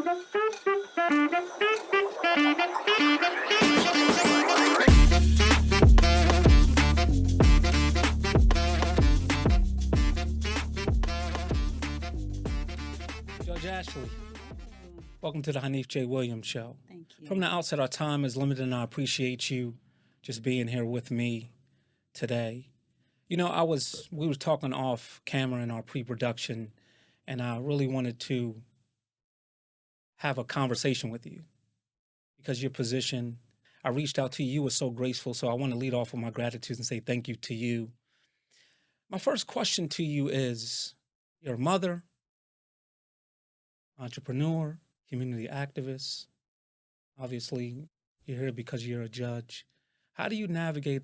Judge Ashley, welcome to the Hanif J. Williams Show. Thank you. From the outset, our time is limited, and I appreciate you just being here with me today. You know, we were talking off camera in our pre-production, and I really wanted to have a conversation with you because your position, I reached out to you, you were so graceful, so I want to lead off with my gratitude and say thank you to you. My first question to you is, you're a mother, entrepreneur, community activist. Obviously, you're here because you're a judge. How do you navigate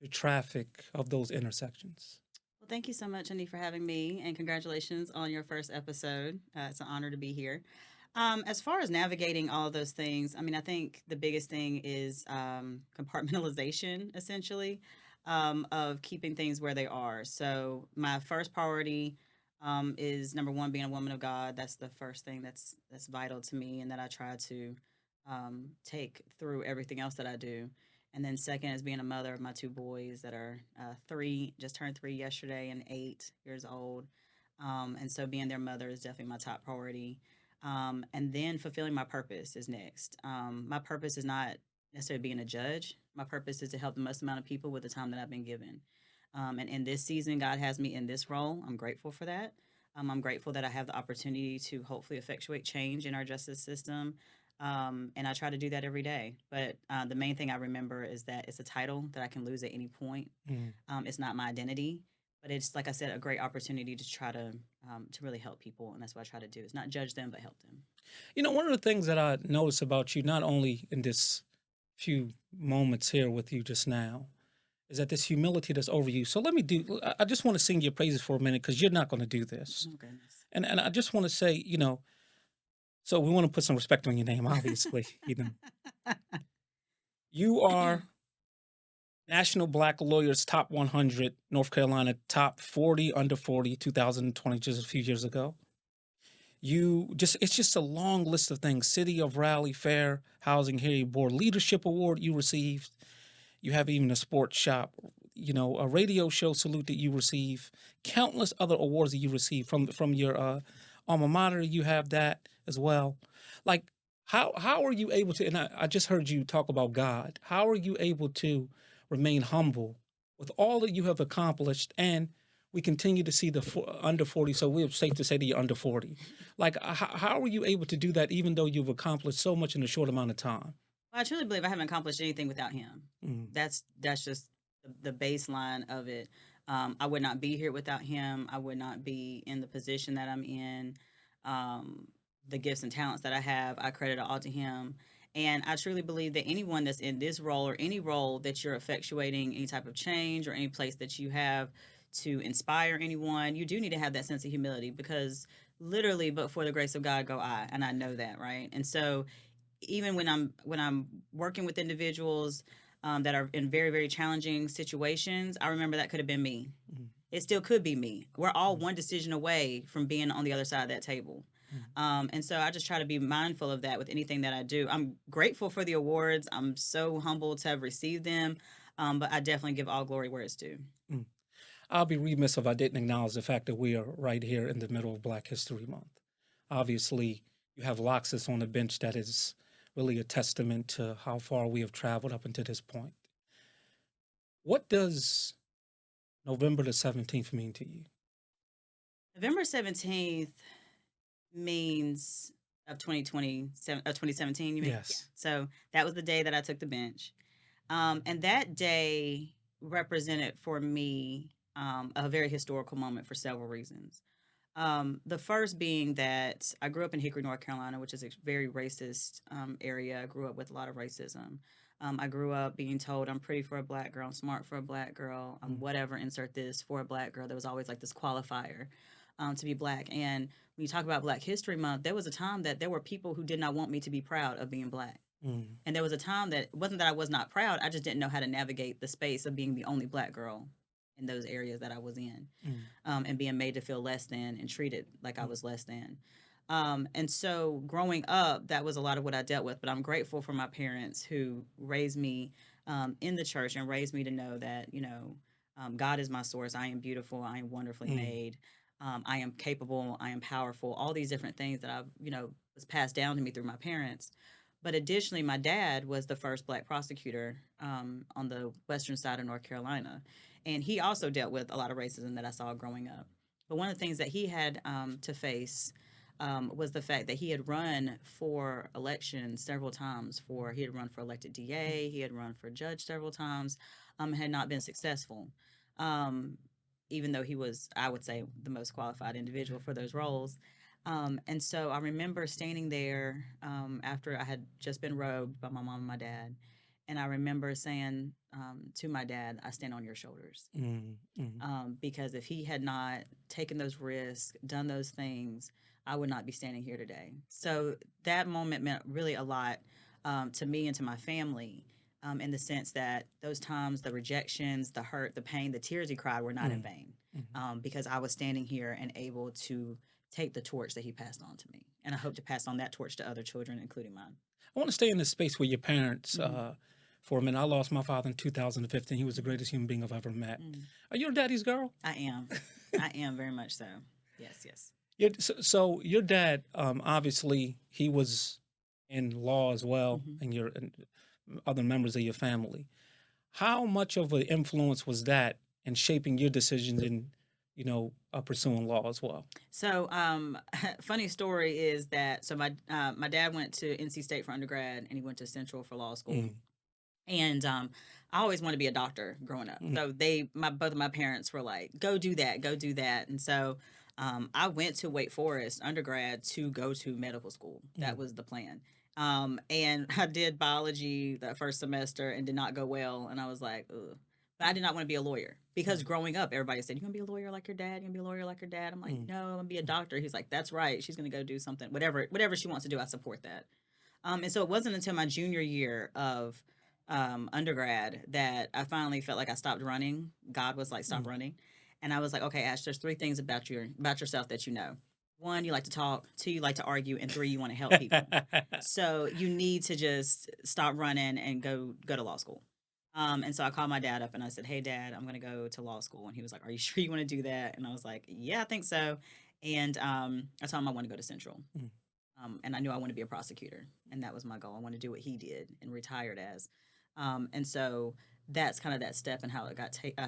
the traffic of those intersections? Well, thank you so much, Andy, for having me, and congratulations on your first episode. It's an honor to be here. As far as navigating all of those things, I mean, I think the biggest thing is compartmentalization, essentially, of keeping things where they are. So my first priority is number one, being a woman of God. That's the first thing that's vital to me, and that I try to take through everything else that I do. And then second is being a mother of my two boys that are just turned 3 yesterday, and 8 years old. And so being their mother is definitely my top priority. And then fulfilling my purpose is next. My purpose is not necessarily being a judge. My purpose is to help the most amount of people with the time that I've been given. And in this season, God has me in this role. I'm grateful for that. I'm grateful that I have the opportunity to hopefully effectuate change in our justice system. And I try to do that every day. But the main thing I remember is that it's a title that I can lose at any point. Mm. It's not my identity, but it's, like I said, a great opportunity to try to really help people. And that's what I try to do. It's not judge them, but help them. You know, one of the things that I noticed about you, not only in this few moments here with you just now, is that this humility that's over you. So I just want to sing your praises for a minute because you're not going to do this. Oh, goodness. And I just want to say, you know, so we want to put some respect on your name, obviously. You know, you are National Black Lawyers Top 100, North Carolina Top 40 under 40, 2020, just a few years ago. It's just a long list of things. City of Raleigh Fair Housing Hearing Board Leadership Award you received. You have even a sports shop, you know, a radio show salute that you receive, countless other awards that you receive from your alma mater. You have that as well. Like, how are you able to, and I just heard you talk about God. How are you able to remain humble with all that you have accomplished? And we continue to see the under 40, so we're safe to say that you're under 40. Like, how are you able to do that even though you've accomplished so much in a short amount of time? Well, I truly believe I haven't accomplished anything without him. Mm. That's just the baseline of it. I would not be here without him. I would not be in the position that I'm in. The gifts and talents that I have, I credit it all to him. And I truly believe that anyone that's in this role or any role that you're effectuating any type of change or any place that you have to inspire anyone, you do need to have that sense of humility, because literally, but for the grace of God go I, and I know that, right? And so even when I'm working with individuals that are in very, very challenging situations, I remember that could have been me. Mm. It still could be me. We're all one decision away from being on the other side of that table. And so I just try to be mindful of that with anything that I do. I'm grateful for the awards. I'm so humbled to have received them. But I definitely give all glory where it's due. Mm. I'll be remiss if I didn't acknowledge the fact that we are right here in the middle of Black History Month. Obviously, you have Loxus on the bench that is really a testament to how far we have traveled up until this point. What does November the 17th mean to you? November 17th means of 2017, you mean? Yes. Yeah. So that was the day that I took the bench. And that day represented for me a very historical moment for several reasons. The first being that I grew up in Hickory, North Carolina, which is a very racist area. I grew up with a lot of racism. I grew up being told I'm pretty for a Black girl, I'm smart for a Black girl, whatever, insert this, for a Black girl. There was always like this qualifier to be Black. And when you talk about Black History Month, there was a time that there were people who did not want me to be proud of being Black. Mm. And there was a time that it wasn't that I was not proud, I just didn't know how to navigate the space of being the only Black girl in those areas that I was in, and being made to feel less than and treated like I was less than. And so growing up, that was a lot of what I dealt with. But I'm grateful for my parents who raised me in the church and raised me to know that, God is my source. I am beautiful. I am wonderfully Mm, made. I am capable. I am powerful. All these different things that was passed down to me through my parents. But additionally, my dad was the first Black prosecutor on the western side of North Carolina. And he also dealt with a lot of racism that I saw growing up. But one of the things that he had to face was the fact that he had run for election several times. He had run for elected DA, he had run for judge several times, had not been successful. Um, Even though he was, I would say, the most qualified individual for those roles. And so I remember standing there after I had just been robed by my mom and my dad. And I remember saying to my dad, I stand on your shoulders. mm, mm. Because if he had not taken those risks, done those things, I would not be standing here today. So that moment meant really a lot to me and to my family, in the sense that those times, the rejections, the hurt, the pain, the tears he cried were not in Mm, vain, mhm. because I was standing here and able to take the torch that he passed on to me. And I hope to pass on that torch to other children, including mine. I want to stay in this space with your parents Hmm. for a minute. I lost my father in 2015. He was the greatest human being I've ever met. Hmm. Are you a daddy's girl? I am. I am very much so. Yes, yes. So your dad, obviously, he was in law as well, Hmm. and other members of your family. How much of an influence was that in shaping your decisions in, pursuing law as well? So, funny story is that my dad went to NC State for undergrad, and he went to Central for law school. Mm, And I always wanted to be a doctor growing up. mm, So both of my parents were like, "Go do that, go do that." And so I went to Wake Forest undergrad to go to medical school. That mm, was the plan. And I did biology that first semester and did not go well. And I was like, ugh. But I did not want to be a lawyer because mm, growing up, everybody said, "You're gonna be a lawyer like your dad. You're gonna be a lawyer like your dad." I'm like, mm, "No, I'm gonna be a doctor." He's like, "That's right. She's gonna go do something, whatever she wants to do. I support that." And so it wasn't until my junior year of undergrad that I finally felt like I stopped running. God was like, "Stop mm, running," and I was like, "Okay, Ash, there's three things about yourself that you know. One, you like to talk. Two, you like to argue, and three, you want to help people. mm. So you need to just stop running and go to law school." And so I called my dad up and I said, "Hey, Dad, I'm going to go to law school." And he was like, "Are you sure you want to do that?" And I was like, "Yeah, I think so." And I told him I want to go to Central. And I knew I wanted to be a prosecutor, and that was my goal. I want to do what he did and retired as. And so that's kind of that step and how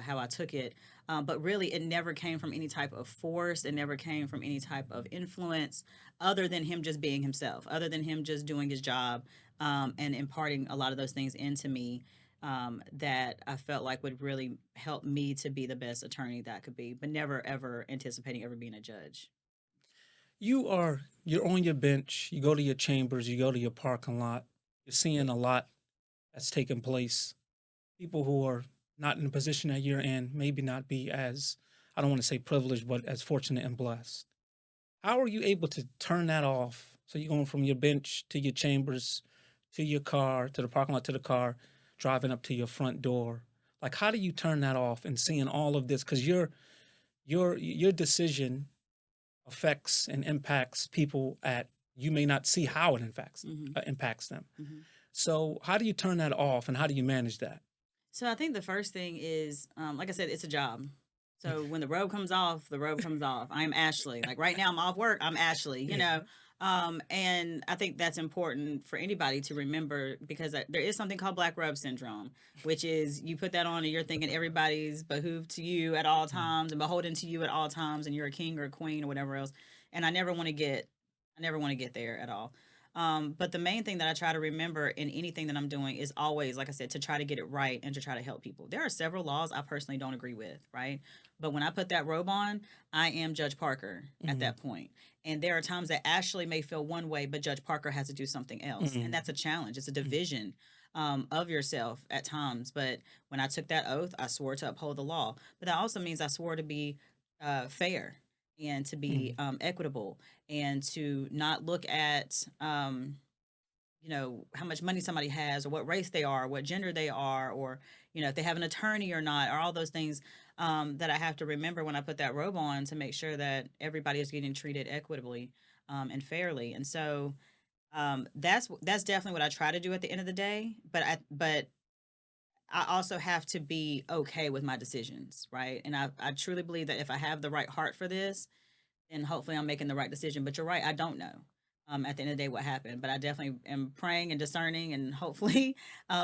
how I took it. But really, it never came from any type of force. It never came from any type of influence, other than him just being himself, other than him just doing his job, and imparting a lot of those things into me. That I felt like would really help me to be the best attorney that I could be, but never ever anticipating ever being a judge. You're on your bench, you go to your chambers, you go to your parking lot, you're seeing a lot that's taking place. People who are not in the position that you're in, maybe not be as, I don't want to say privileged, but as fortunate and blessed. How are you able to turn that off? So you're going from your bench to your chambers, to your car, to the parking lot, to the car, driving up to your front door. Like, how do you turn that off and seeing all of this? Because your decision affects and impacts people at, you may not see how it Hmm. impacts them. Hmm. So how do you turn that off and how do you manage that? So I think the first thing is, like I said, it's a job. So when the robe comes off, the robe comes off. I'm Ashley. Like right now, I'm off work. I'm Ashley. Yeah. And I think that's important for anybody to remember because there is something called Black Robe Syndrome, which is you put that on and you're thinking everybody's behooved to you at all Mm, times and beholden to you at all times, and you're a king or a queen or whatever else. And I never want to get there at all. But the main thing that I try to remember in anything that I'm doing is always, like I said, to try to get it right and to try to help people. There are several laws I personally don't agree with, right? But when I put that robe on, I am Judge Parker at mm, that point. And there are times that Ashley may feel one way, but Judge Parker has to do something else. And mm, that's a challenge. It's a mm, division of yourself at times. But when I took that oath, I swore to uphold the law. But that also means I swore to be fair and to be mm, equitable and to not look at how much money somebody has or what race they are, what gender they are, or if they have an attorney or not, or all those things that I have to remember when I put that robe on to make sure that everybody is getting treated equitably. and fairly. And so that's definitely what I try to do at the end of the day. But I also have to be okay with my decisions, right? And I truly believe that if I have the right heart for this, then hopefully I'm making the right decision. But you're right, I don't know. At the end of the day, what happened, but I definitely am praying and discerning, and hopefully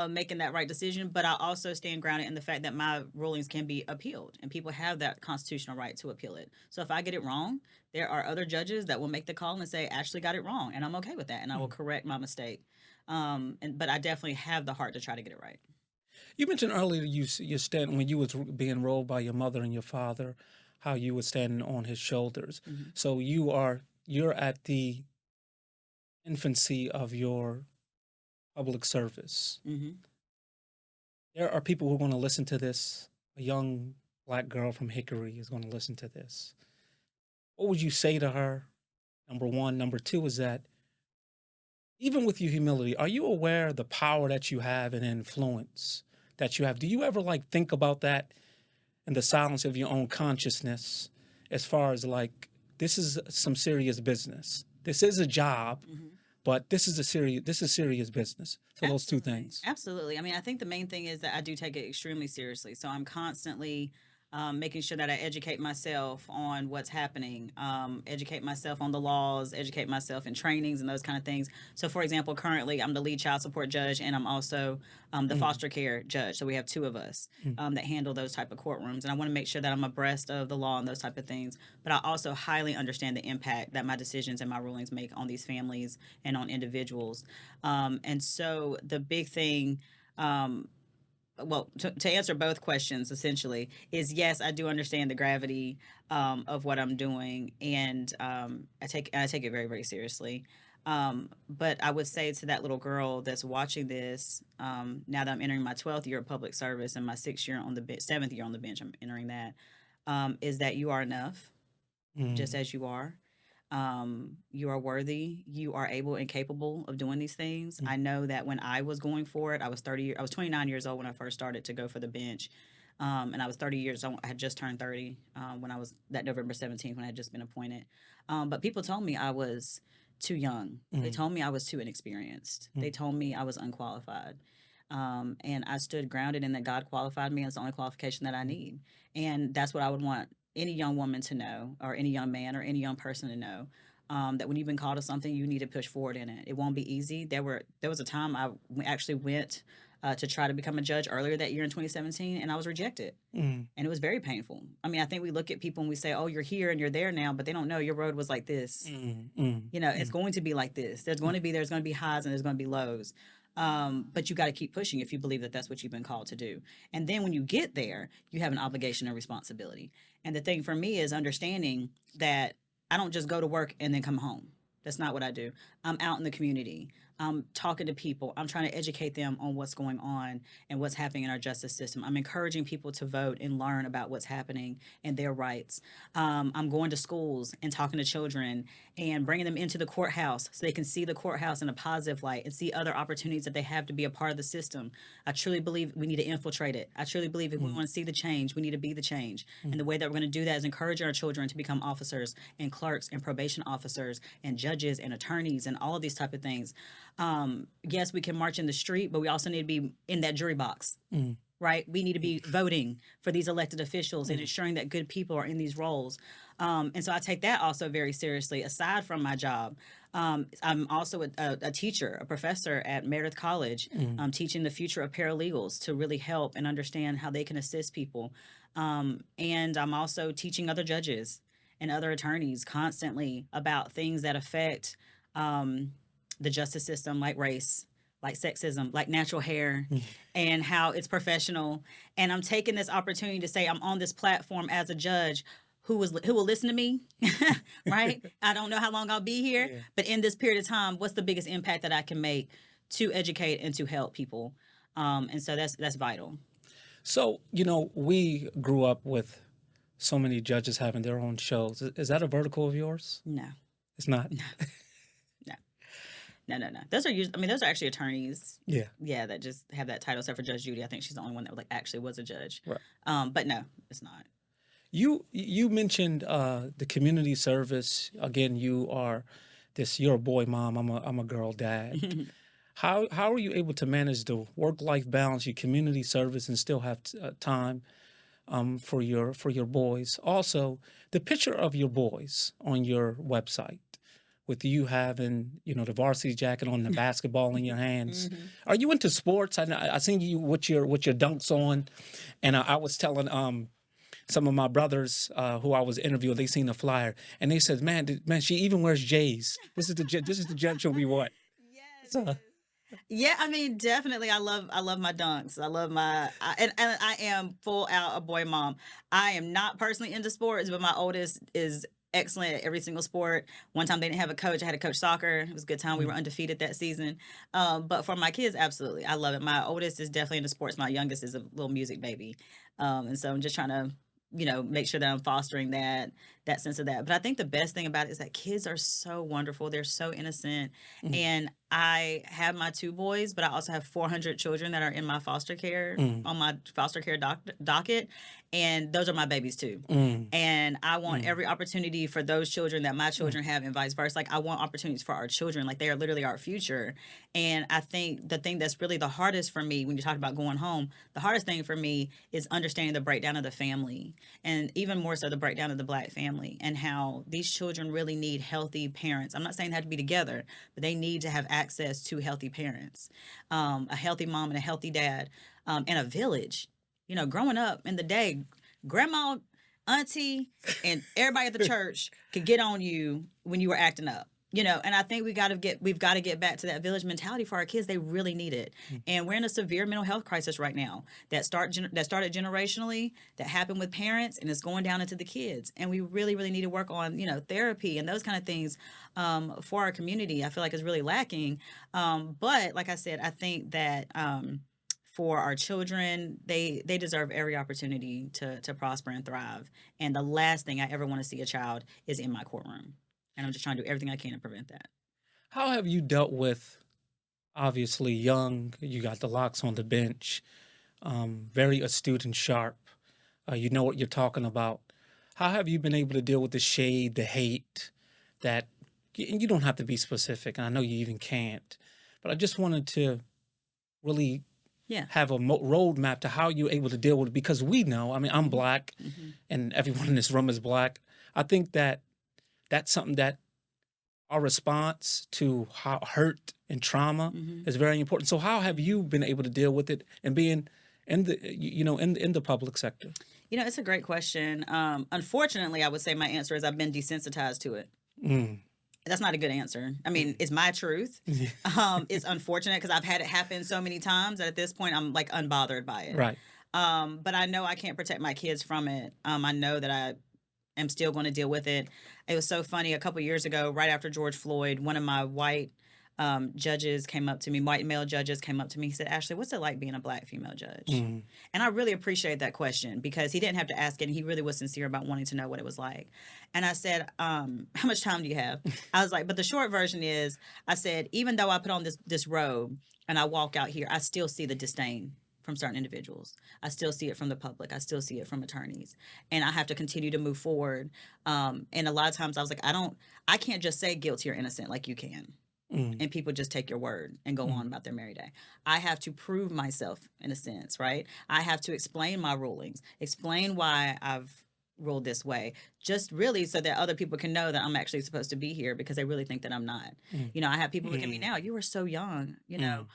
making that right decision. But I also stand grounded in the fact that my rulings can be appealed, and people have that constitutional right to appeal it. So if I get it wrong, there are other judges that will make the call and say, "Ashley got it wrong," and I'm okay with that, and I will Mm. correct my mistake. And but I definitely have the heart to try to get it right. You mentioned earlier you stand when you was being rolled by your mother and your father, how you were standing on his shoulders. Hmm. So you're at the infancy of your public service. Hmm. There are people who are going to listen to this. A young black girl from Hickory is going to listen to this. What would you say to her? Number one. Number two is that even with your humility, are you aware of the power that you have and influence that you have? Do you ever like think about that in the silence of your own consciousness as far as like this is some serious business. This is a job, Hmm. but this is serious business. So those two Absolutely. things. Absolutely. I mean, I think the main thing is that I do take it extremely seriously. So I'm constantly making sure that I educate myself on what's happening, educate myself on the laws, educate myself in trainings and those kind of things. So, for example, currently I'm the lead child support judge, and I'm also the Mm, foster care judge. So we have two of us mm, that handle those type of courtrooms, and I want to make sure that I'm abreast of the law and those type of things. But I also highly understand the impact that my decisions and my rulings make on these families and on individuals. And so the big thing, um, well, to answer both questions essentially is yes, I do understand the gravity of what I'm doing, and I take it very very seriously. But I would say to that little girl that's watching this, now that I'm entering my 12th year of public service and my 6th year on the seventh year on the bench, I'm entering that, is that you are enough just mm, as you are. You are worthy. You are able and capable of doing these things. mm, I know that when I was going for it, I was 29 years old when I first started to go for the bench. And I was 30 years old. I had just turned 30 when I was that November 17th when I had just been appointed. But people told me I was too young. They mm, told me I was too inexperienced. mm, They told me I was unqualified. And I stood grounded in that God qualified me, and it's the only qualification that I mm, need. And that's what I would want any young woman to know, or any young man, or any young person to know. That when you've been called to something, you need to push forward in it. It won't be easy. There was a time actually went to try to become a judge earlier that year in 2017, and I was rejected, mm, and it was very painful. I mean, I think we look at people and we say, "Oh, you're here and you're there now," but they don't know your road was like this. mm, mm, You know, it's mm, going to be like this. There's going to be highs and there's going to be lows. But you got to keep pushing if you believe that that's what you've been called to do. And then when you get there, you have an obligation and responsibility. And the thing for me is understanding that I don't just go to work and then come home. That's not what I do. I'm out in the community. I'm talking to people. I'm trying to educate them on what's going on and what's happening in our justice system. I'm encouraging people to vote and learn about what's happening and their rights. I'm going to schools and talking to children and bringing them into the courthouse so they can see the courthouse in a positive light and see other opportunities that they have to be a part of the system. I truly believe we need to infiltrate it. I truly believe if we mm, want to see the change, we need to be the change. And mm, the way that we're going to do that is encouraging our children to become officers and clerks and probation officers and judges and attorneys and all of these type of things. Yes, we can march in the street, but we also need to be in that jury box, mm, right? We need to be voting for these elected officials and mm, ensuring that good people are in these roles. And so I take that also very seriously. Aside from my job, I'm also a teacher, a professor at Meredith College, mm, teaching the future of paralegals to really help and understand how they can assist people. And I'm also teaching other judges and other attorneys constantly about things that affect um, the justice system, like race, like sexism, like natural hair, mm. and how it's professional. And I'm taking this opportunity to say I'm on this platform as a judge who will listen to me, right? I don't know how long I'll be here, Yeah. but in this period of time, what's the biggest impact that I can make to educate and to help people? And so that's vital. So, we grew up with so many judges having their own shows. Is that a vertical of yours? No, It's not. no, no. Those are usually, I mean, those are actually attorneys. Yeah. Yeah, that just have that title. Except for Judge Judy, I think she's the only one that like actually was a judge. Right. But no, it's not. You mentioned the community service. Again, you are this. You're a boy mom. I'm a girl dad. How are you able to manage the work life balance, your community service, and still have time for your boys? Also, the picture of your boys on your website with you having the varsity jacket on, the basketball in your hands. Mhm. Are you into sports? I seen you with your dunks on, and I was telling some of my brothers who I was interviewing, they seen the flyer and they said, man, she even wears J's. This is the gentleman we want. So, Yeah, I mean, definitely. I love my dunks. I love and I am full out a boy mom. I am not personally into sports, but my oldest is excellent at every single sport. One time they didn't have a coach. I had to coach soccer. It was a good time. We were mm, undefeated that season. But for my kids, absolutely. I love it. My oldest is definitely into sports. My youngest is a little music baby. And so I'm just trying to, make sure that I'm fostering that sense of that. But I think the best thing about it is that kids are so wonderful. They're so innocent. mm, And I have my two boys, but I also have 400 children that are in my foster care mm, on my foster care docket, and those are my babies too. mm, And I want mm, every opportunity for those children that my mm, children have, and vice versa. Like I want opportunities for our children, like they are literally our future. And I think the thing that's really the hardest for me when you talk about going home, the hardest thing for me is understanding the breakdown of the family, and even more so the breakdown of the Black family, and how these children really need healthy parents. I'm not saying they have to be together, but they need to have access to healthy parents, a healthy mom and a healthy dad, and a village. Growing up in the day, grandma, auntie, and everybody at the church could get on you when you were acting up. And I think we've got to get back to that village mentality for our kids. They really need it. mm. And we're in a severe mental health crisis right now that started generationally, that happened with parents, and it's going down into the kids. And we really, really need to work on, therapy and those kind of things for our community. I feel like it's really lacking. But like I said, I think that for our children, they deserve every opportunity to prosper and thrive. And the last thing I ever want to see a child is in my courtroom. And I'm just trying to do everything I can to prevent that. How have you dealt with, obviously young, you got the locks on the bench, very astute and sharp. You know what you're talking about. How have you been able to deal with the shade, the hate that, and you don't have to be specific, and I know you even can't, but I just wanted to really Yeah. have a roadmap to how you're able to deal with it, because we know, I mean, I'm Hmm. Black Hmm. and everyone in this room is Black. I think that that's something that our response to how hurt and trauma Hmm. is very important. So how have you been able to deal with it and being in the in the public sector? It's a great question. Unfortunately, I would say my answer is I've been desensitized to it. Mm. That's not a good answer. I mean, it's my truth. Yeah. It's unfortunate because I've had it happen so many times that at this point I'm like unbothered by it. Right. But I know I can't protect my kids from it. I know that I am still going to deal with it. It was so funny. A couple years ago, right after George Floyd, one of my white judges came up to me, white male judges came up to me. He said, Ashley, what's it like being a Black female judge? Mm. And I really appreciate that question because he didn't have to ask it. And he really was sincere about wanting to know what it was like. And I said, how much time do you have? I was like, but the short version is, I said, even though I put on this robe and I walk out here, I still see the disdain from certain individuals. I still see it from the public. I still see it from attorneys. And I have to continue to move forward. And a lot of times I was like, I can't just say guilty or innocent like you can. Mm. And people just take your word and go Mm. on about their merry day. I have to prove myself in a sense, right? I have to explain my rulings, explain why I've ruled this way, just really so that other people can know that I'm actually supposed to be here because they really think that I'm not. Mm. I have people look at me Mm. now, you were so young, Mm.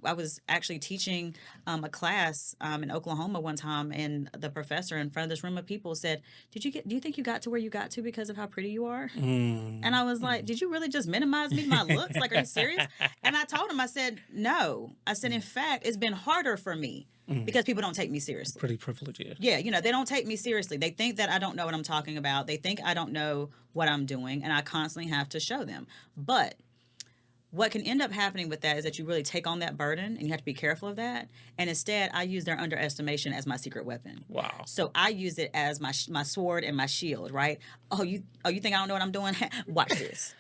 I was actually teaching a class in Oklahoma one time, and the professor in front of this room of people said, do you think you got to where you got to because of how pretty you are? And Mm. I was like, Mm. did you really just minimize me, my looks? Like, are you serious? And I told him, I said, no. I said, in Mm. fact, it's been harder for me Mm. because people don't take me seriously. Pretty privileged, yeah. Yeah, they don't take me seriously. They think that I don't know what I'm talking about. They think I don't know what I'm doing, and I constantly have to show them. But what can end up happening with that is that you really take on that burden, and you have to be careful of that. And instead, I use their underestimation as my secret weapon. Wow. So I use it as my sword and my shield, right? You think I don't know what I'm doing? Watch this.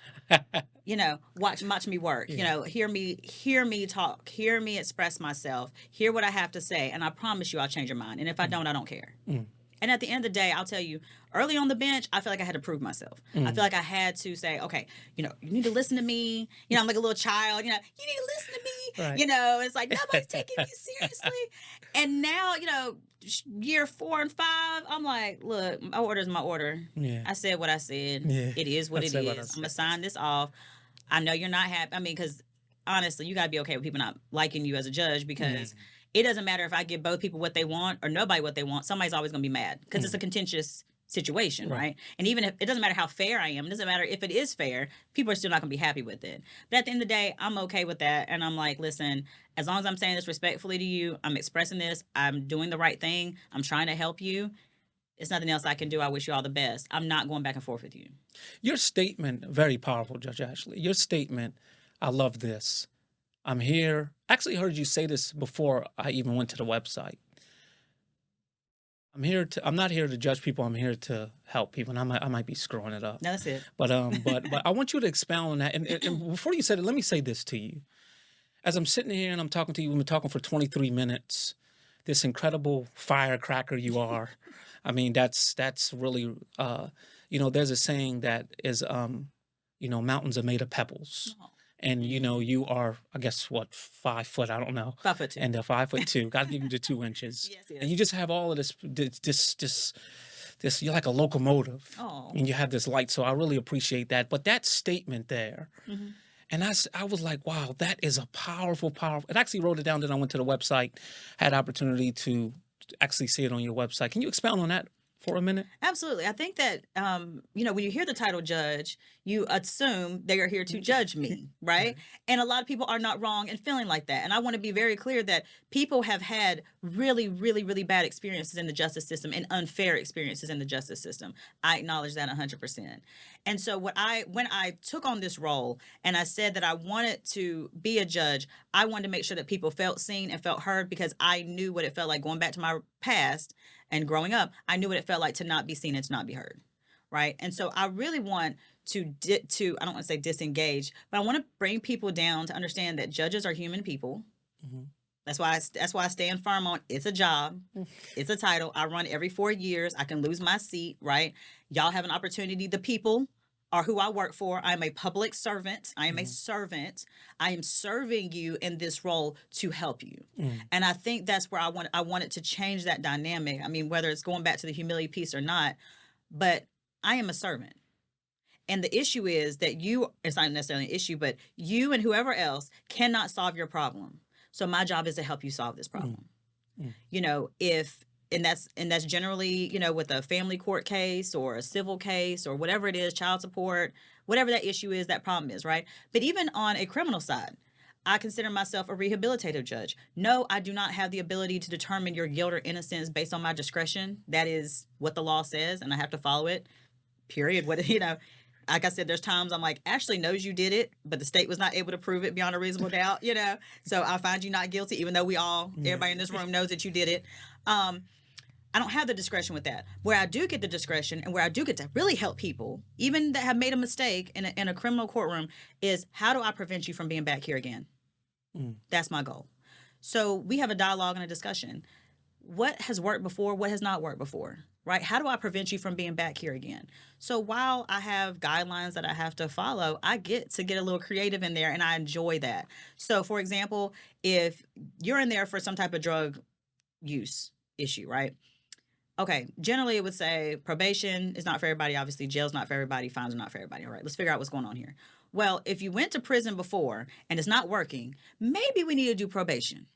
Watch me work. Yeah. Hear me talk, hear me express myself, hear what I have to say, and I promise you I'll change your mind. And if I Mm. don't, I don't care. Mm. And at the end of the day, I'll tell you, early on the bench, I feel like I had to prove myself. I feel like I had to say, okay, you need to listen to me. I'm like a little child, you need to listen to me. Right. It's like nobody's taking me seriously. And now, year 4 and 5, I'm like, look, my order is my order. Yeah. I said what I said. Yeah. It is what I it said what I is. I'm going to said. sign this off. I know you're not happy. I mean, because honestly, you got to be okay with people not liking you as a judge, because it doesn't matter if I give both people what they want or nobody what they want. Somebody's always going to be mad because it's a contentious situation, right? And even if it doesn't matter how fair I am, it doesn't matter if it is fair, people are still not going to be happy with it. But at the end of the day, I'm okay with that. And I'm like, listen, as long as I'm saying this respectfully to you, I'm expressing this, I'm doing the right thing, I'm trying to help you. It's nothing else I can do. I wish you all the best. I'm not going back and forth with you. Your statement, very powerful, Judge Ashley. Your statement, I love this. I'm here. Actually heard you say this before I even went to the website. I'm not here to judge people. I'm here to help people. And I might be screwing it up. No, that's it. But I want you to expound on that. And before you said it, let me say this to you. As I'm sitting here and I'm talking to you, we've been talking for 23 minutes. This incredible firecracker you are. I mean, that's really, there's a saying that is, mountains are made of pebbles. Oh. And, you are, I guess, 5 foot, I don't know. 5'2". And 5'2". Got to give you the 2 inches. Yes, yes. And you just have all of this, you're like a locomotive. Oh. And you have this light. So I really appreciate that. But that statement there, Mm-hmm. and I was like, wow, that is a powerful. I actually wrote it down. Then I went to the website, had opportunity to actually see it on your website. Can you expound on that for a minute? Absolutely. I think that, when you hear the title judge, you assume they are here to judge me, right? And a lot of people are not wrong in feeling like that. And I want to be very clear that people have had really, really, really bad experiences in the justice system and unfair experiences in the justice system. I acknowledge that 100%. And so when I took on this role and I said that I wanted to be a judge, I wanted to make sure that people felt seen and felt heard, because I knew what it felt like going back to my past and growing up. I knew what it felt like to not be seen and to not be heard, right? And so I really want to I don't want to say disengage, but I want to bring people down to understand that judges are human people. Mm-hmm. That's why I stand firm on it's a job, it's a title. I run every 4 years. I can lose my seat, right? Y'all have an opportunity. The people are who I work for. I'm a public servant. I am a servant. I am serving you in this role to help you. And I think that's where I wanted to change that dynamic. I mean, whether it's going back to the humility piece or not, but I am a servant. And the issue is that it's not necessarily an issue, but you and whoever else cannot solve your problem. So my job is to help you solve this problem. And that's generally, with a family court case or a civil case or whatever it is, child support, whatever that issue is, that problem is, right? But even on a criminal side, I consider myself a rehabilitative judge. No, I do not have the ability to determine your guilt or innocence based on my discretion. That is what the law says, and I have to follow it, period. Like I said, there's times I'm like, Ashley knows you did it, but the state was not able to prove it beyond a reasonable doubt, So I find you not guilty, even though everybody in this room knows that you did it. I don't have the discretion with that. Where I do get the discretion and where I do get to really help people, even that have made a mistake in a criminal courtroom, is how do I prevent you from being back here again? That's my goal. So we have a dialogue and a discussion. What has worked before? What has not worked before? Right? How do I prevent you from being back here again? So while I have guidelines that I have to follow, I get to get a little creative in there, and I enjoy that. So for example, if you're in there for some type of drug use issue, right? Okay, generally it would say probation is not for everybody. Obviously, jail's not for everybody. Fines are not for everybody. All right, let's figure out what's going on here. Well, if you went to prison before and it's not working, maybe we need to do probation,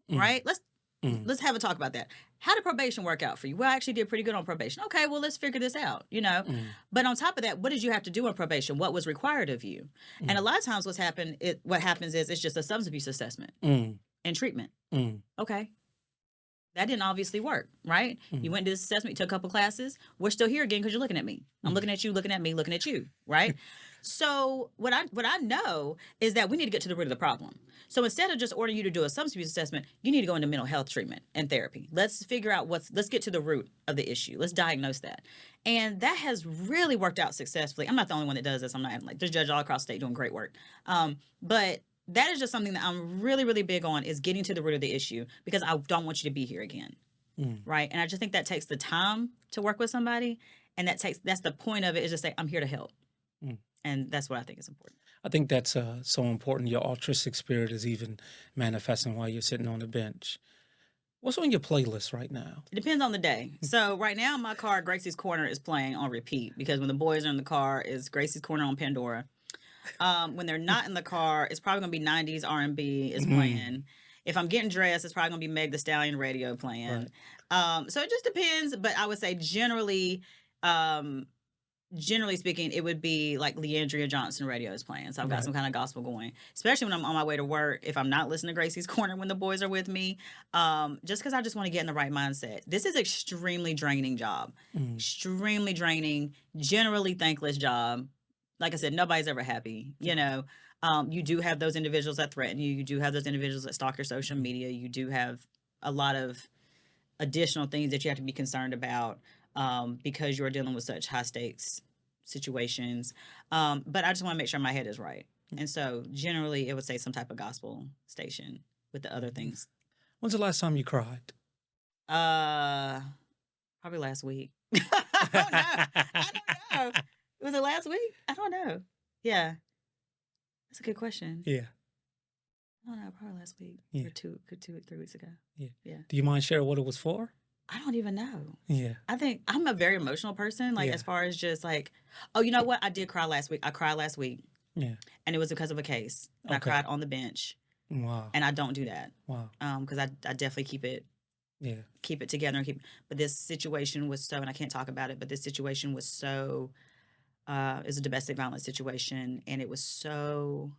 right? Let's have a talk about that. How did probation work out for you? Well, I actually did pretty good on probation. Okay, well, let's figure this out, But on top of that, what did you have to do on probation? What was required of you? And a lot of times what happens is it's just a substance abuse assessment and treatment. Okay. That didn't obviously work, right? You went to this assessment, you took a couple classes. We're still here again because you're looking at me. I'm looking at you, looking at me, looking at you, right? So what I know is that we need to get to the root of the problem. So instead of just ordering you to do a substance abuse assessment, you need to go into mental health treatment and therapy. Let's figure out let's get to the root of the issue. Let's diagnose that. And that has really worked out successfully. I'm not the only one that does this. I'm not like, there's judges all across the state doing great work. But that is just something that I'm really, really big on, is getting to the root of the issue, because I don't want you to be here again. Mm, right? And I just think that takes the time to work with somebody, and that's the point of it, is just say, I'm here to help. mm. And that's what I think is important. I think that's so important. Your altruistic spirit is even manifesting while you're sitting on the bench. What's on your playlist right now? It depends on the day. So right now, in my car, Gracie's Corner is playing on repeat, because when the boys are in the car, is Gracie's Corner on Pandora. When they're not in the car, it's probably gonna be 90s R&B is Mm, playing. If I'm getting dressed, it's probably gonna be Meg The Stallion radio playing. right. So it just depends, but I would say um, generally speaking, it would be like Leandria Johnson radio is playing. So I've got Right. some kind of gospel going, especially when I'm on my way to work. If I'm not listening to Gracie's Corner when the boys are with me, just because I just want to get in the right mindset. This is extremely draining job, Mm, extremely draining, generally thankless job. Like I said, nobody's ever happy. You do have those individuals that threaten you. You do have those individuals that stalk your social media. You do have a lot of additional things that you have to be concerned about, because you're dealing with such high stakes situations. But I just want to make sure my head is right. And so generally it would say some type of gospel station with the other things. When's the last time you cried? Uh Probably last week. I don't know. I don't know. Was it last week? I don't know. Yeah. That's a good question. Yeah. I don't know, probably last week. Yeah. Or 3 weeks ago. Yeah. Yeah. Do you mind sharing what it was for? I don't even know. Yeah. I think I'm a very emotional person, like, Yeah. as far as just like, oh, you know what? I did cry last week. I cried last week, Yeah. and it was because of a case. And Okay. I cried on the bench, Wow. and I don't do that. Wow. Because I definitely keep it together and but this situation was so, and I can't talk about it, but this situation was so, is a domestic violence situation, and it was so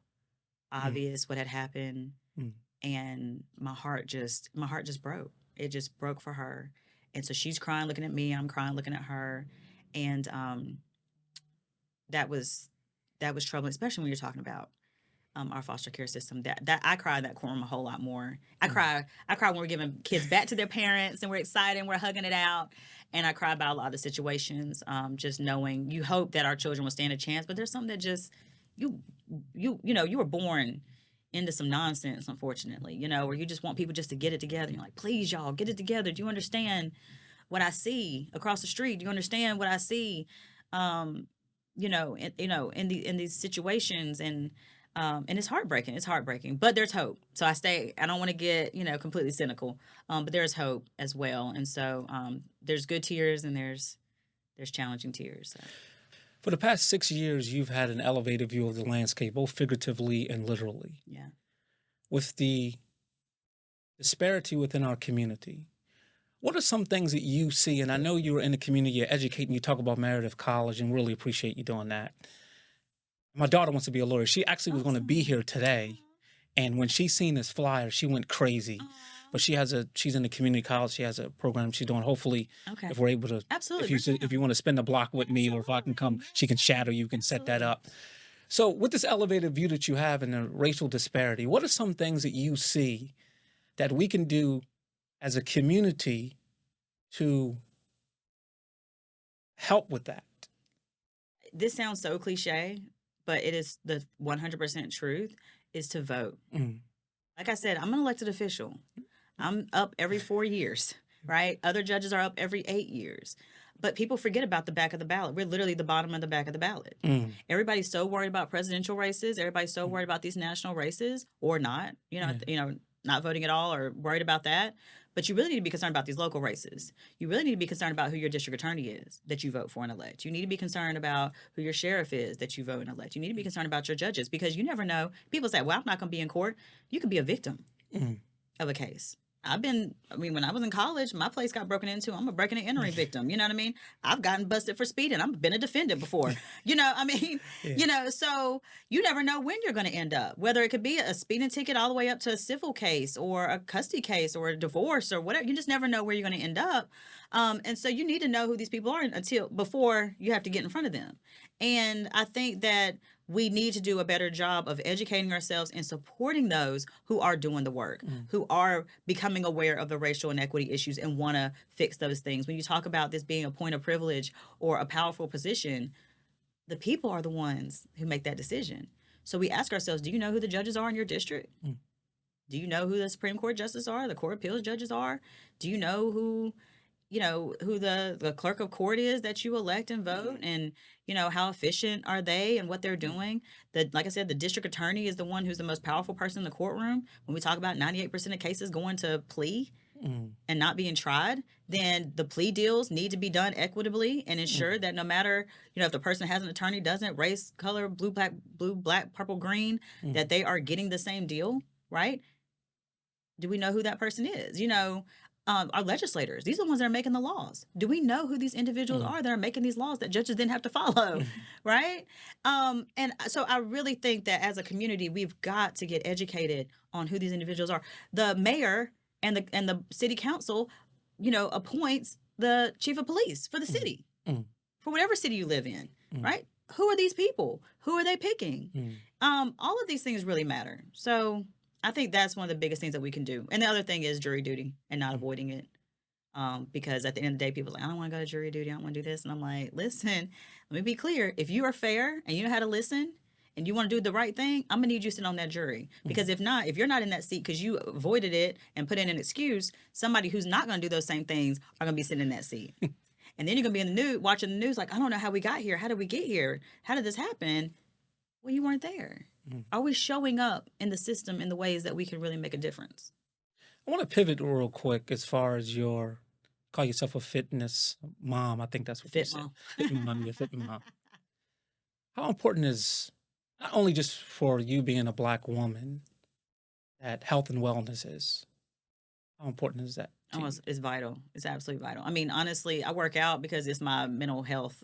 obvious what had happened. Mm. And my heart just broke. It just broke for her. And so she's crying looking at me, I'm crying looking at her. And that was troubling, especially when you're talking about our foster care system. That I cry in that courtroom a whole lot more. I cry when we're giving kids back to their parents and we're excited and we're hugging it out. And I cry about a lot of the situations, just knowing, you hope that our children will stand a chance, but there's something that just, you were born into some nonsense, unfortunately, where you just want people just to get it together. You're like, please, y'all, get it together. Do you understand what I see across the street? Do you understand what I see, in these situations? And it's heartbreaking. It's heartbreaking, but there's hope. So I don't want to get, completely cynical, but there's hope as well. And so there's good tears and there's challenging tears. So. For the past 6 years, you've had an elevated view of the landscape, both figuratively and literally. Yeah. With the disparity within our community, what are some things that you see? And I know you're in the community, you're educating, you talk about Meredith College, and really appreciate you doing that. My daughter wants to be a lawyer. She actually was going to be here today. And when she seen this flyer, she went crazy. But she's in the community college. She has a program she's doing. Hopefully, Okay. if we're able to, Absolutely. if you want to spend a block with me, or if I can come, she can shadow you, can set that up. So with this elevated view that you have and the racial disparity, what are some things that you see that we can do as a community to help with that? This sounds so cliche, but it is the 100% truth, is to vote. Mm. Like I said, I'm an elected official. I'm up every 4 years, right? Other judges are up every 8 years. But people forget about the back of the ballot. We're literally the bottom of the back of the ballot. Mm. Everybody's so worried about presidential races. Everybody's so worried about these national races, or not, not voting at all, or worried about that. But you really need to be concerned about these local races. You really need to be concerned about who your district attorney is that you vote for and elect. You need to be concerned about who your sheriff is that you vote and elect. You need to be concerned about your judges, because you never know. People say, well, I'm not going to be in court. You could be a victim of a case. When I was in college, my place got broken into. I'm a breaking and entering victim. You know what I mean? I've gotten busted for speeding. I've been a defendant before. So you never know when you're going to end up, whether it could be a speeding ticket all the way up to a civil case or a custody case or a divorce or whatever. You just never know where you're going to end up. And so you need to know who these people are before you have to get in front of them. And I think that we need to do a better job of educating ourselves and supporting those who are doing the work, who are becoming aware of the racial inequity issues and want to fix those things. When you talk about this being a point of privilege or a powerful position, the people are the ones who make that decision. So we ask ourselves, do you know who the judges are in your district? Do you know who the Supreme Court justices are, the Court of Appeals judges are? Do you know who the clerk of court is that you elect and vote, and how efficient are they and what they're doing? Like I said, the district attorney is the one who's the most powerful person in the courtroom. When we talk about 98% of cases going to plea Mm, and not being tried, then the plea deals need to be done equitably and ensure mm, that no matter, if the person has an attorney, doesn't, race, color, blue, black, purple, green, mm, that they are getting the same deal, right? Do we know who that person is? Our legislators, these are the ones that are making the laws. Do we know who these individuals mm, are that are making these laws that judges then have to follow? mm, Right? And so I really think that as a community, we've got to get educated on who these individuals are. The mayor and the city council, appoints the chief of police for the mm, city, mm, for whatever city you live in, mm, right? Who are these people? Who are they picking? mm, All of these things really matter. So I think that's one of the biggest things that we can do. And the other thing is jury duty and not mm. avoiding it. Because at the end of the day, people are like, I don't want to go to jury duty. I don't want to do this. And I'm like, listen, let me be clear. If you are fair and you know how to listen and you want to do the right thing, I'm going to need you to sit on that jury. Because if not, if you're not in that seat because you avoided it and put in an excuse, somebody who's not going to do those same things are going to be sitting in that seat. And then you're going to be in the news, watching the news, like, I don't know how we got here. How did we get here? How did this happen? Well, you weren't there. Mm. Are we showing up in the system in the ways that we can really make a difference? I want to pivot real quick as far as call yourself a fitness mom. I think that's what you Fit said. mom. Fit mom, you're a fit mom. How important is, not only just for you being a Black woman, that health and wellness is? How important is that to Oh, you? it's vital. It's absolutely vital. I mean, honestly, I work out because it's my mental health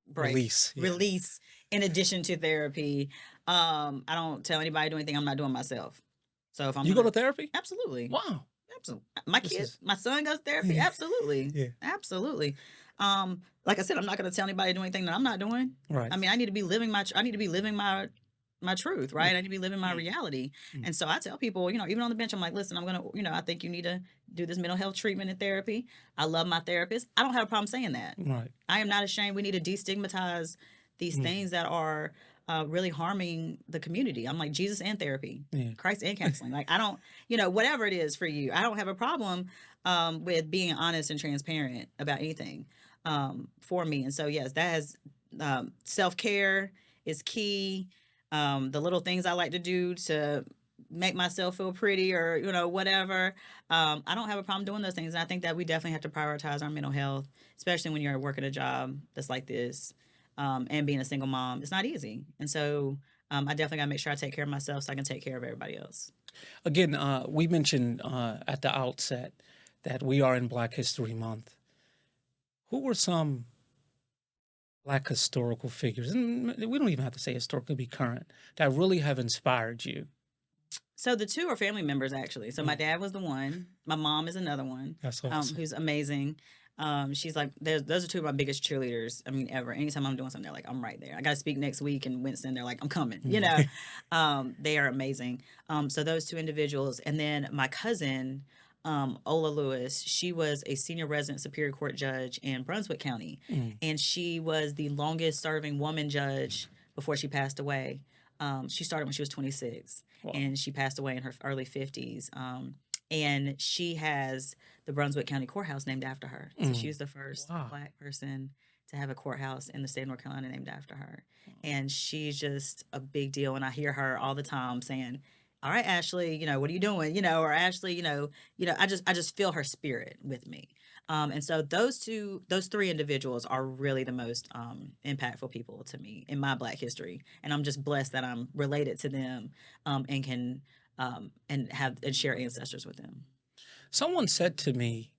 break, Release. Yeah. release, in addition to therapy. I don't tell anybody to do anything I'm not doing myself. So if I'm You go gonna, to therapy? absolutely, Wow. absolutely, This is my son goes to therapy. yeah. Absolutely, Yeah. absolutely. Like I said, I'm not going to tell anybody to do anything that I'm not doing. Right. I mean, I need to be living my truth, Mm, right? I need to be living my mm, reality. mm, And so I tell people, even on the bench, I'm like, listen, I'm gonna, I think you need to do this mental health treatment and therapy. I love my therapist. I don't have a problem saying that. right. I am not ashamed. We need to destigmatize these Mm, things that are really harming the community. I'm like Jesus and therapy, yeah. Christ and counseling. Like I don't, whatever it is for you, I don't have a problem with being honest and transparent about anything for me. And so yes, that has self care is key. The little things I like to do to make myself feel pretty or whatever. I don't have a problem doing those things, and I think that we definitely have to prioritize our mental health, especially when you're working a job that's like this, and being a single mom. It's not easy, and so I definitely got to make sure I take care of myself so I can take care of everybody else. Again, we mentioned at the outset that we are in Black History Month. Who were some Black historical figures, and we don't even have to say historical, it could be current, that really have inspired you? So the two are family members actually. So my Mm, dad was the one. My mom is another one, that's awesome. who's amazing. She's like, those are two of my biggest cheerleaders. I mean, ever. Anytime I'm doing something, they're like, I'm right there. I got to speak next week in Winston. They're like, I'm coming. Mm, They are amazing. So those two individuals, and then my cousin, Ola Lewis. She was a senior resident Superior Court judge in Brunswick County, mm, and she was the longest serving woman judge before she passed away. She started when she was 26, wow. and she passed away in her early 50s. And she has the Brunswick County Courthouse named after her. So she Mm, was the first wow. Black person to have a courthouse in the state of North Carolina named after her. And she's just a big deal. And I hear her all the time saying, all right, Ashley, what are you doing? Or Ashley, I just feel her spirit with me. And so those three individuals are really the most impactful people to me in my Black history. And I'm just blessed that I'm related to them, and can and share ancestors with them. Someone said to me,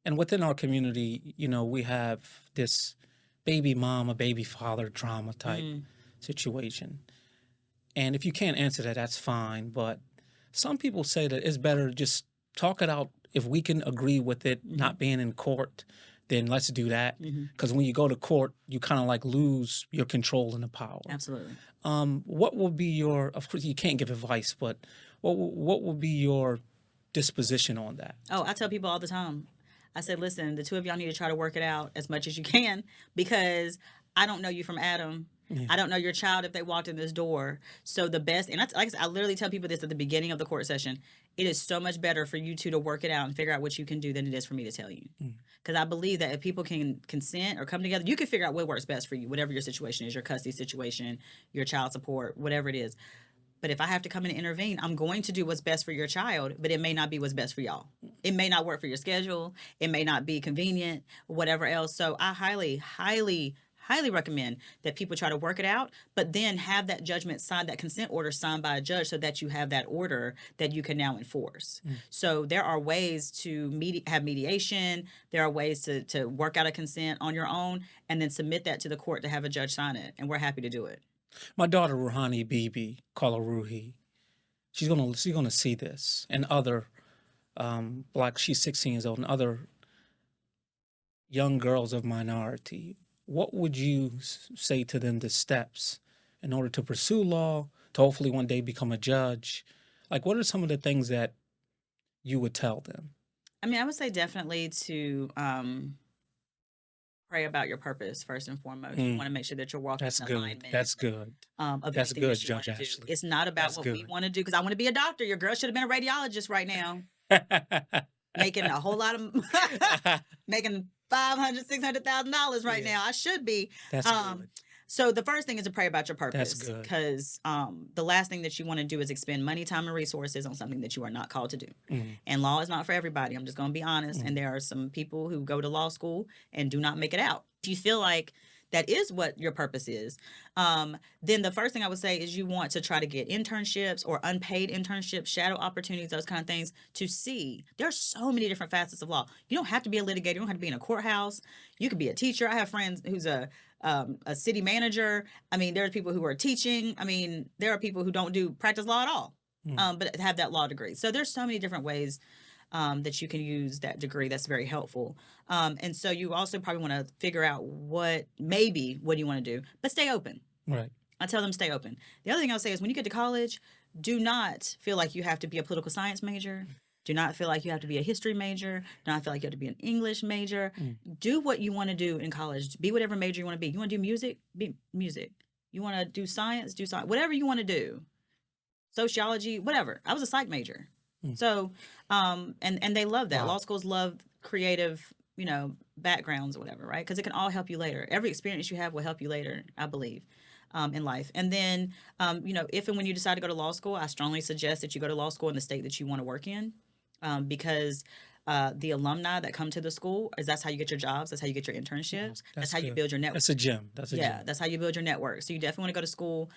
and within our community, we have this baby mama, baby father drama type Mm, situation. And if you can't answer that, that's fine. But some people say that it's better to just talk it out. If we can agree with it hmm not being in court, then let's do that. hmm Because when you go to court, you kind of like lose your control and the power. Absolutely. What will be of course, you can't give advice, but what will be your disposition on that? Oh, I tell people all the time. I said, listen, the two of y'all need to try to work it out as much as you can, because I don't know you from Adam. Yeah. I don't know your child if they walked in this door. So the best, and like I said, I literally tell people this at the beginning of the court session. It is so much better for you two to work it out and figure out what you can do than it is for me to tell you. Mm. Because I believe that if people can consent or come together, you can figure out what works best for you, whatever your situation is, your custody situation, your child support, whatever it is. But if I have to come in and intervene, I'm going to do what's best for your child, but it may not be what's best for y'all. It may not work for your schedule. It may not be convenient, whatever else. So I highly, highly, highly recommend that people try to work it out, but then have that judgment signed, that consent order signed by a judge so that you have that order that you can now enforce. So there are ways to have mediation. There are ways to work out a consent on your own and then submit that to the court to have a judge sign it. And we're happy to do it. My daughter Ruhani Bibi Kalaruhi, she's gonna see this, and other black. She's 16 years old, and other young girls of minority. What would you say to them? The steps in order to pursue law, to hopefully one day become a judge. Like, what are some of the things that you would tell them? I mean, I would say definitely to pray about your purpose first and foremost. You want to make sure that you're walking That's in good. alignment. That's good. Of That's anything good, that you want Judge to do. Ashley. It's not about That's what we good. want to do because I want to be a doctor. Your girl should have been a radiologist right now, making a whole lot of making $500,000, $600,000 right now. I should be. That's good. So the first thing is to pray about your purpose. That's good. Because the last thing that you want to do is expend money, time, and resources on something that you are not called to do. And law is not for everybody. I'm just going to be honest. And there are some people who go to law school and do not make it out. If you feel like that is what your purpose is, then the first thing I would say is you want to try to get internships or unpaid internships, shadow opportunities, those kind of things to see. There are so many different facets of law. You don't have to be a litigator. You don't have to be in a courthouse. You could be a teacher. I have friends who's a city manager. I mean, there's people who are teaching. I mean, there are people who don't do practice law at all, but have that law degree. So there's so many different ways that you can use that degree. That's very helpful. And so you also probably want to figure out what do you want to do, but stay open. Right. I tell them stay open. The other thing I would say is when you get to college, do not feel like you have to be a political science major. Do not feel like you have to be a history major. Do not feel like you have to be an English major. Do what you want to do in college. Be whatever major you want to be. You want to do music? Be music. You want to do science? Do science. Whatever you want to do. Sociology, whatever. I was a psych major. So, and they love that. Wow. Law schools love creative, backgrounds or whatever, right? Because it can all help you later. Every experience you have will help you later, I believe. In life. And then, if and when you decide to go to law school, I strongly suggest that you go to law school in the state that you want to work in, because the alumni that come to the school that's how you get your jobs. That's how you get your internships. That's how you build your network. That's a gem. That's a gem. That's how you build your network. So you definitely want to go to school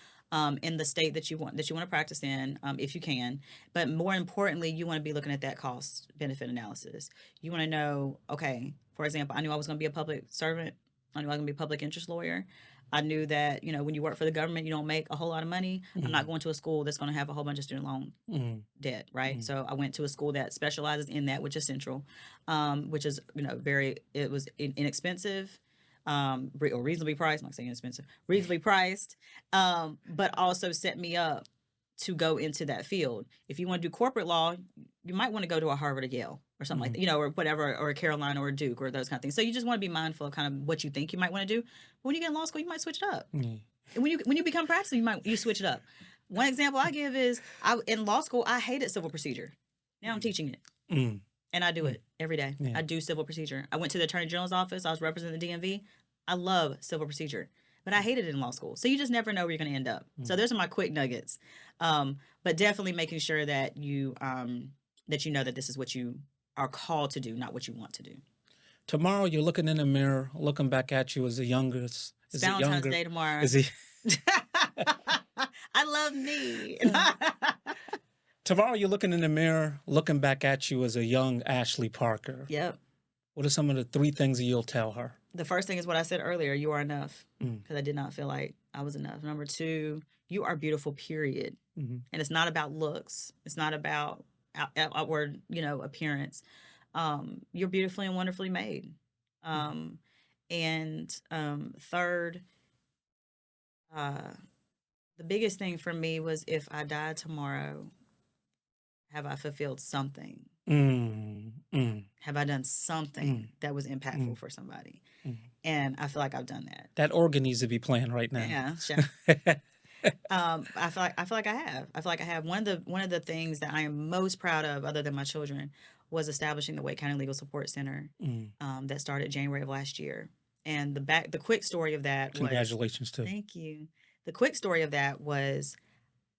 in the state that you want to practice in, if you can. But more importantly, you want to be looking at that cost benefit analysis. You want to know, okay, for example, I knew I was going to be a public servant. I knew I was going to be a public interest lawyer. I knew that, when you work for the government, you don't make a whole lot of money. I'm not going to a school that's going to have a whole bunch of student loan debt, right? So I went to a school that specializes in that, which is Central, which is, it was inexpensive, or reasonably priced. I'm not saying inexpensive, reasonably priced, but also set me up to go into that field. If you want to do corporate law, you might want to go to a Harvard or Yale or something like that, or whatever, or a Carolina or a Duke or those kind of things. So you just want to be mindful of kind of what you think you might want to do. But when you get in law school, you might switch it up. And when you become practicing, you switch it up. One example I give is in law school, I hated civil procedure. Now I'm teaching it. And I do it every day. I do civil procedure. I went to the Attorney General's office. I was representing the DMV. I love civil procedure, but I hated it in law school. So you just never know where you're going to end up. So those are my quick nuggets. But definitely making sure that you know that this is what you are called to do, not what you want to do. Tomorrow, you're looking in the mirror, looking back at you as the youngest. It's Valentine's Day tomorrow. I love me. Tomorrow, you're looking in the mirror, looking back at you as a young Ashley Parker. Yep. What are some of the 3 things that you'll tell her? The first thing is what I said earlier. You are enough, because I did not feel like I was enough. Number 2, you are beautiful, period. And it's not about looks. It's not about outward, appearance. You're beautifully and wonderfully made. And third, the biggest thing for me was if I died tomorrow, have I fulfilled something? Have I done something that was impactful for somebody? And I feel like I've done that. That organ needs to be playing right now. Yeah, sure. I feel like I have. I feel like I have. One of the things that I am most proud of, other than my children, was establishing the Wake County Legal Support Center Mm. that started January of last year. And the quick story of that was, Congratulations too. thank you. The quick story of that was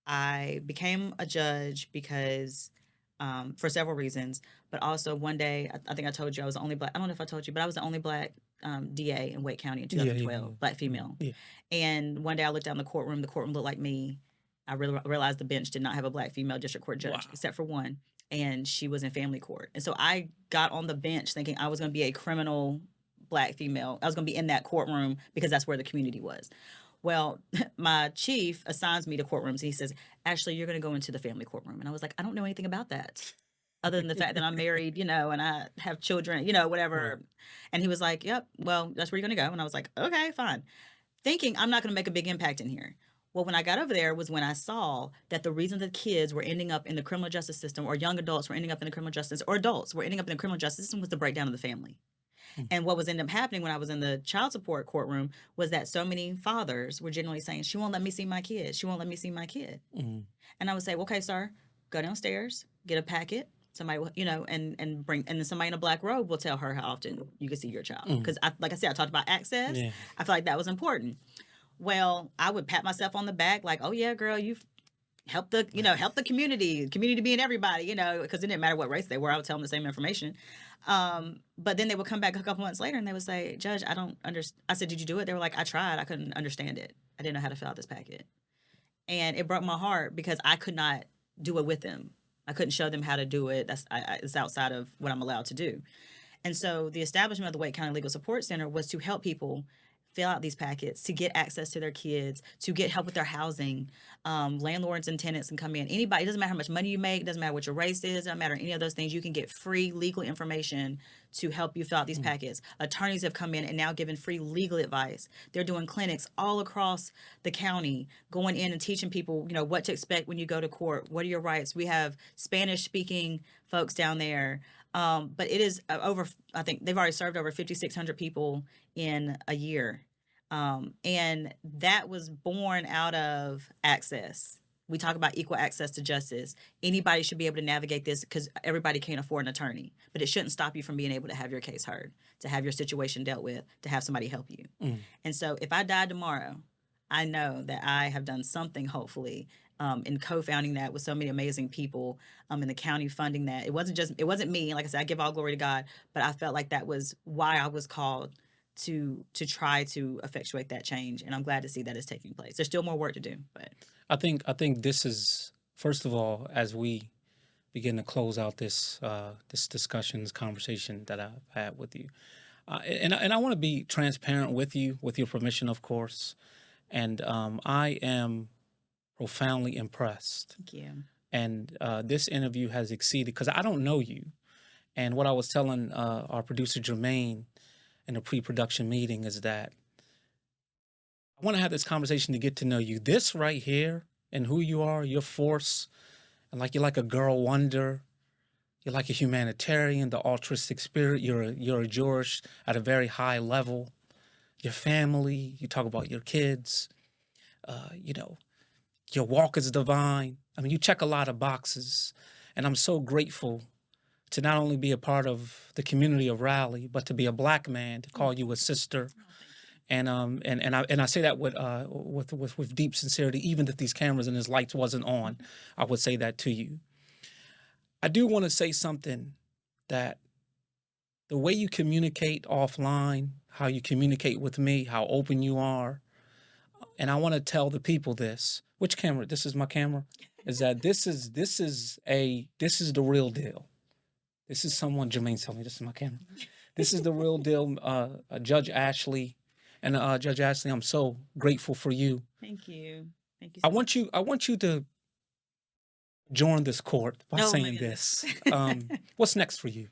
I became a judge because for several reasons, but also one day I think I told you I was the only black. I don't know if I told you, but I was the only black DA in Wake County in Yeah, yeah, 2012, yeah. black female. Yeah. And one day I looked down the courtroom. The courtroom looked like me. I realized the bench did not have a black female district court judge Wow. except for one, and she was in family court. And so I got on the bench thinking I was going to be a criminal black female. I was going to be in that courtroom because that's where the community was. Well, my chief assigns me to courtrooms. He says, Ashley, you're going to go into the family courtroom. And I was like, I don't know anything about that other than the fact that I'm married, and I have children, whatever. Right. And he was like, yep, well, that's where you're going to go. And I was like, okay, fine. Thinking I'm not going to make a big impact in here. Well, when I got over there was when I saw that the reason that kids were ending up in the criminal justice system, or young adults were ending up in the criminal justice, or adults were ending up in the criminal justice system, was the breakdown of the family. And what was ended up happening when I was in the child support courtroom was that so many fathers were generally saying, she won't let me see my kid. She won't let me see my kid. Mm. And I would say, well, okay, sir, go downstairs, get a packet. Somebody will, and bring, and then somebody in a black robe will tell her how often you can see your child. Because like I said, I talked about access. Yeah. I feel like that was important. Well, I would pat myself on the back like, oh yeah, girl, you've helped the community being everybody, because it didn't matter what race they were. I would tell them the same information. But then they would come back a couple months later and they would say, Judge, I don't understand. I said, did you do it? They were like, I tried. I couldn't understand it. I didn't know how to fill out this packet. And it broke my heart because I could not do it with them. I couldn't show them how to do it. It's outside of what I'm allowed to do. And so the establishment of the Wake County Legal Support Center was to help people fill out these packets, to get access to their kids, to get help with their housing. Landlords and tenants can come in. Anybody, it doesn't matter how much money you make, it doesn't matter what your race is, it doesn't matter any of those things. You can get free legal information to help you fill out these packets. Attorneys have come in and now given free legal advice. They're doing clinics all across the county, going in and teaching people, what to expect when you go to court. What are your rights? We have Spanish-speaking folks down there. But it is I think they've already served over 5,600 people in a year. And that was born out of access. We talk about equal access to justice. Anybody should be able to navigate this because everybody can't afford an attorney. But it shouldn't stop you from being able to have your case heard, to have your situation dealt with, to have somebody help you. And so if I died tomorrow, I know that I have done something, hopefully, in co-founding that with so many amazing people in the county funding that. It wasn't me. Like I said, I give all glory to God, but I felt like that was why I was called to try to effectuate that change. And I'm glad to see that it's taking place. There's still more work to do, but I think this is, first of all, as we begin to close out this this conversation that I've had with you, and I want to be transparent with you, with your permission, of course. And I am profoundly impressed. thank you. And this interview has exceeded, because I don't know you. And what I was telling our producer Jermaine in a pre-production meeting is that I want to have this conversation to get to know you. This right here and who you are, your force, and you're like a girl wonder. You're like a humanitarian, the altruistic spirit. You're a Jewish at a very high level. Your family, you talk about your kids, your walk is divine. I mean, you check a lot of boxes, and I'm so grateful to not only be a part of the community of Raleigh, but to be a black man, to call you a sister. And I say that with deep sincerity, even if these cameras and these lights wasn't on, I would say that to you. I do want to say something, that the way you communicate offline, how you communicate with me, how open you are, and I want to tell the people this. Which camera? This is my camera. Is that this is the real deal. This is someone, Jermaine's telling me this is my camera. This is the real deal, Judge Ashley. And Judge Ashley, I'm so grateful for you. Thank you. Thank you. I want you to join this court by Oh, my saying goodness. this. What's next for you?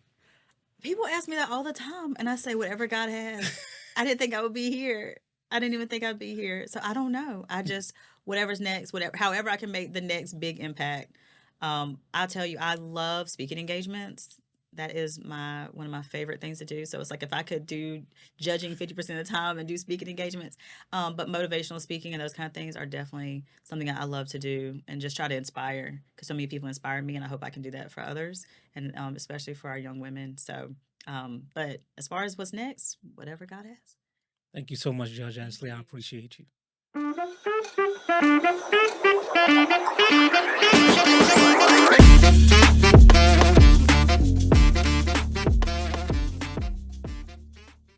People ask me that all the time, and I say, whatever God has. I didn't think I would be here. I didn't even think I'd be here. So I don't know. I just, whatever's next, however I can make the next big impact. I'll tell you, I love speaking engagements. that is one of my favorite things to do. So it's like if I could do judging 50% of the time and do speaking engagements, but motivational speaking and those kind of things are definitely something that I love to do and just try to inspire because so many people inspire me, and I hope I can do that for others and especially for our young women. So, but as far as what's next, whatever God has. Thank you so much, Judge Thank Ashley. I you. appreciate you.